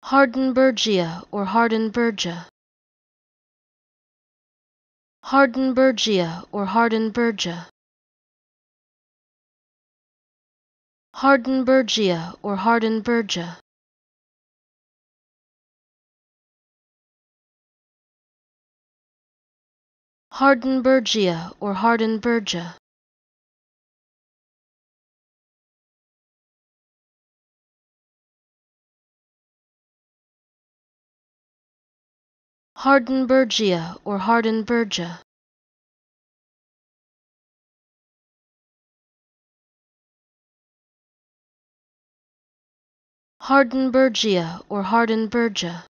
Hardenbergia or Hardenbergia. Hardenbergia or Hardenbergia. Hardenbergia or Hardenbergia. Hardenbergia or Hardenbergia. Hardenbergia or Hardenbergia. Hardenbergia or Hardenbergia.